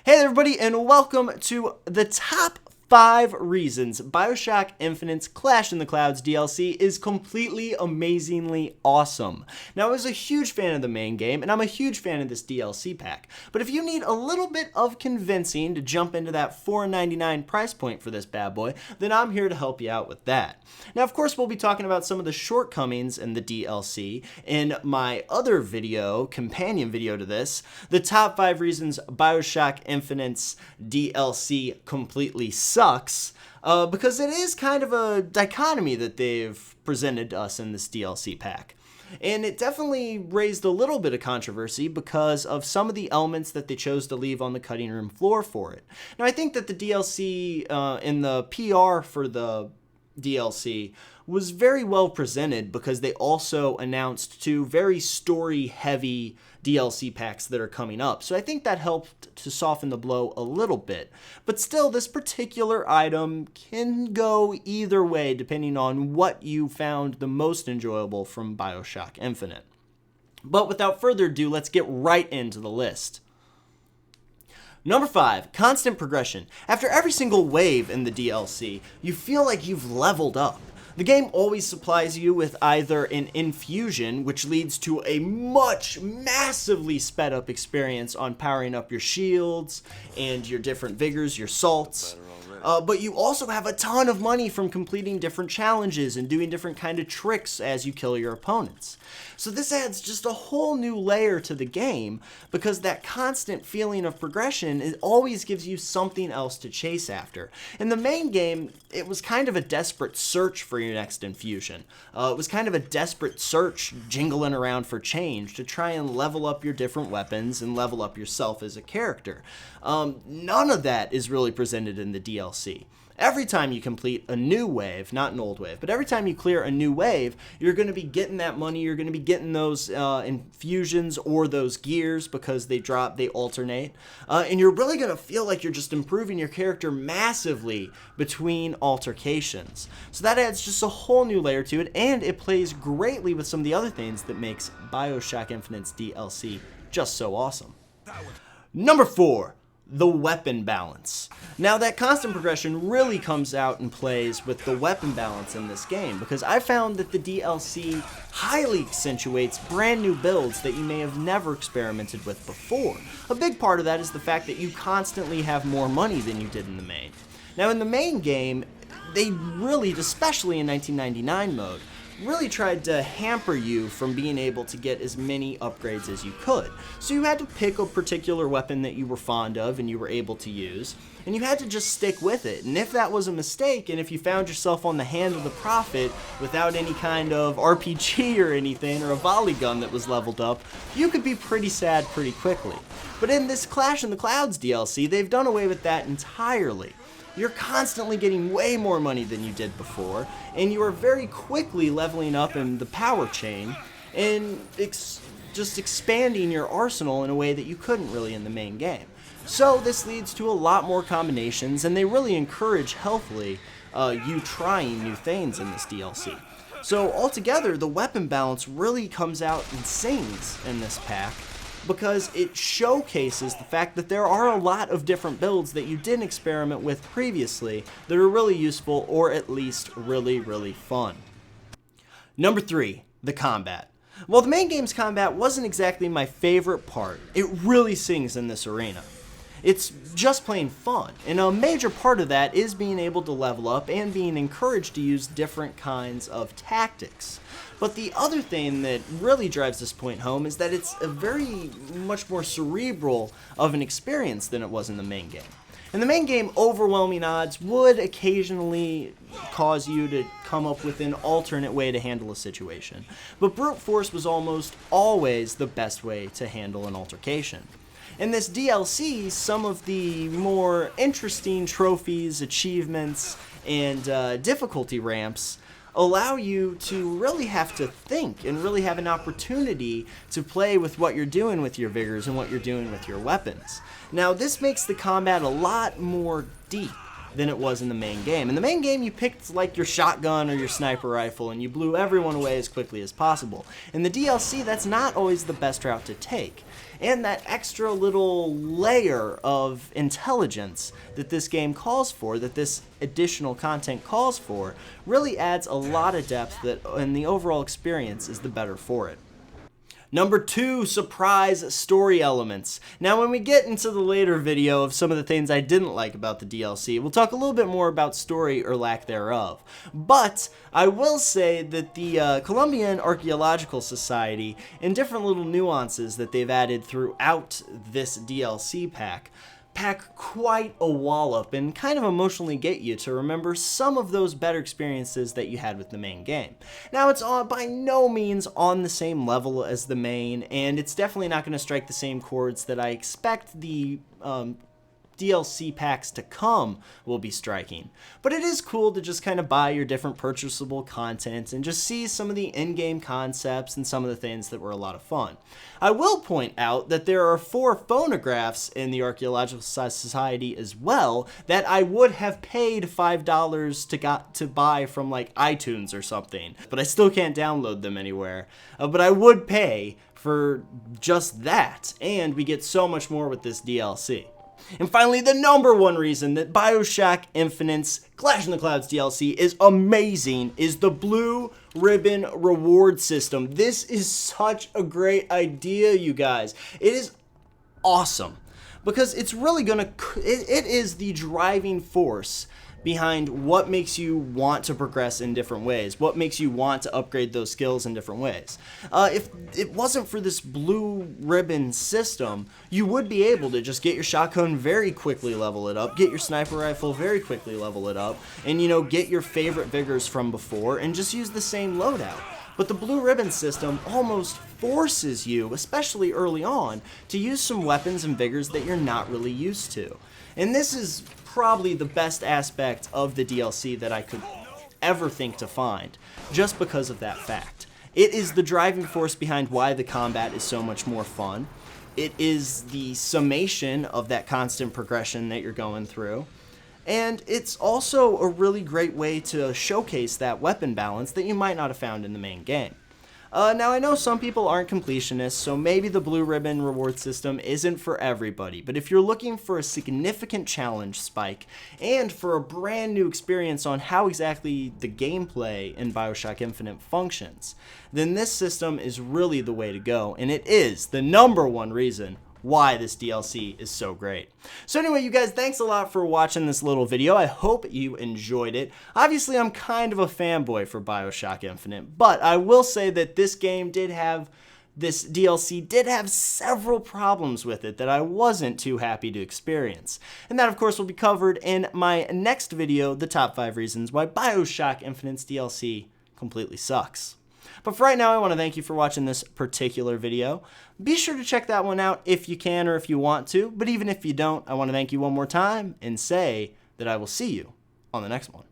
Hey everybody, and welcome to the top 5 reasons Bioshock Infinite's Clash in the Clouds DLC is completely amazingly awesome. Now, I was a huge fan of the main game, and I'm a huge fan of this DLC pack, but if you need a little bit of convincing to jump into that $4.99 price point for this bad boy, then I'm here to help you out with that. Now, of course, we'll be talking about some of the shortcomings in the DLC in my other video, companion video to this, the top 5 reasons Bioshock Infinite's DLC completely sucks, because it is kind of a dichotomy that they've presented to us in this DLC pack. And it definitely raised a little bit of controversy because of some of the elements that they chose to leave on the cutting room floor for it. Now, I think that the DLC in the PR for the DLC was very well presented because they also announced 2 very story-heavy DLC packs that are coming up. So I think that helped to soften the blow a little bit. But still, this particular item can go either way depending on what you found the most enjoyable from Bioshock Infinite. But without further ado, let's get right into the list. Number 5, constant progression. After every single wave in the DLC, you feel like you've leveled up. The game always supplies you with either an infusion, which leads to a massively sped up experience on powering up your shields and your different vigors, your salts. But you also have a ton of money from completing different challenges and doing different kind of tricks as you kill your opponents. So this adds just a whole new layer to the game because that constant feeling of progression always gives you something else to chase after. In the main game, it was kind of a desperate search for your next infusion. It was kind of a desperate search jingling around for change to try and level up your different weapons and level up yourself as a character. None of that is really presented in the DLC. Every time you complete a new wave, not an old wave, but every time you clear a new wave, you're going to be getting that money, you're going to be getting those infusions or those gears because they alternate, and you're really going to feel like you're just improving your character massively between altercations. So that adds just a whole new layer to it, and it plays greatly with some of the other things that makes Bioshock Infinite's DLC just so awesome. Number 4. The weapon balance. Now, that constant progression really comes out and plays with the weapon balance in this game because I found that the DLC highly accentuates brand new builds that you may have never experimented with before. A big part of that is the fact that you constantly have more money than you did in the main. Now, in the main game, they really, especially in 1999 mode, really tried to hamper you from being able to get as many upgrades as you could. So you had to pick a particular weapon that you were fond of and you were able to use, and you had to just stick with it. And if that was a mistake, and if you found yourself on the hand of the prophet without any kind of RPG or anything, or a volley gun that was leveled up, you could be pretty sad pretty quickly. But in this Clash in the Clouds DLC, they've done away with that entirely. You're constantly getting way more money than you did before, and you are very quickly leveling up in the power chain and just expanding your arsenal in a way that you couldn't really in the main game. So this leads to a lot more combinations, and they really encourage healthily you trying new things in this DLC. So altogether, the weapon balance really comes out and sings in this pack, because it showcases the fact that there are a lot of different builds that you didn't experiment with previously that are really useful or at least really, really fun. Number 3, the combat. While the main game's combat wasn't exactly my favorite part, it really sings in this arena. It's just plain fun, and a major part of that is being able to level up and being encouraged to use different kinds of tactics. But the other thing that really drives this point home is that it's a very much more cerebral of an experience than it was in the main game. In the main game, overwhelming odds would occasionally cause you to come up with an alternate way to handle a situation, but brute force was almost always the best way to handle an altercation. In this DLC, some of the more interesting trophies, achievements, and difficulty ramps allow you to really have to think and really have an opportunity to play with what you're doing with your vigors and what you're doing with your weapons. Now, this makes the combat a lot more deep. than it was in the main game. In the main game, you picked like your shotgun or your sniper rifle and you blew everyone away as quickly as possible. In the DLC, that's not always the best route to take. And that extra little layer of intelligence that this game calls for, that this additional content calls for, really adds a lot of depth that, and the overall experience is the better for it. Number 2, surprise story elements. Now when we get into the later video of some of the things I didn't like about the DLC, we'll talk a little bit more about story or lack thereof. But I will say that the Colombian Archaeological Society, and different little nuances that they've added throughout this DLC pack quite a wallop and kind of emotionally get you to remember some of those better experiences that you had with the main game. Now, it's by no means on the same level as the main, and it's definitely not going to strike the same chords that I expect the DLC packs to come will be striking. But it is cool to just kind of buy your different purchasable content and just see some of the in-game concepts and some of the things that were a lot of fun. I will point out that there are 4 phonographs in the Archaeological Society as well that I would have paid $5 to buy from like iTunes or something, but I still can't download them anywhere. But I would pay for just that, and we get so much more with this DLC. And finally, the number 1 reason that Bioshock Infinite's Clash in the Clouds DLC is amazing is the Blue Ribbon reward system. This is such a great idea, you guys. It is awesome because it's really it is the driving force behind what makes you want to progress in different ways, what makes you want to upgrade those skills in different ways. If it wasn't for this blue ribbon system, you would be able to just get your shotgun, very quickly level it up, get your sniper rifle, very quickly level it up, and get your favorite vigors from before and just use the same loadout. But the blue ribbon system almost forces you, especially early on, to use some weapons and vigors that you're not really used to. And this is probably the best aspect of the DLC that I could ever think to find, just because of that fact. It is the driving force behind why the combat is so much more fun. It is the summation of that constant progression that you're going through. And it's also a really great way to showcase that weapon balance that you might not have found in the main game. Now, I know some people aren't completionists, so maybe the Blue Ribbon reward system isn't for everybody, but if you're looking for a significant challenge spike, and for a brand new experience on how exactly the gameplay in Bioshock Infinite functions, then this system is really the way to go, and it is the number 1 reason why this DLC is so great. So anyway, you guys, thanks a lot for watching this little video. I hope you enjoyed it. Obviously, I'm kind of a fanboy for Bioshock Infinite, but I will say that this DLC did have several problems with it that I wasn't too happy to experience. And that, of course, will be covered in my next video, the top 5 reasons why Bioshock Infinite's DLC completely sucks. But for right now, I want to thank you for watching this particular video. Be sure to check that one out if you can or if you want to. But even if you don't, I want to thank you one more time and say that I will see you on the next one.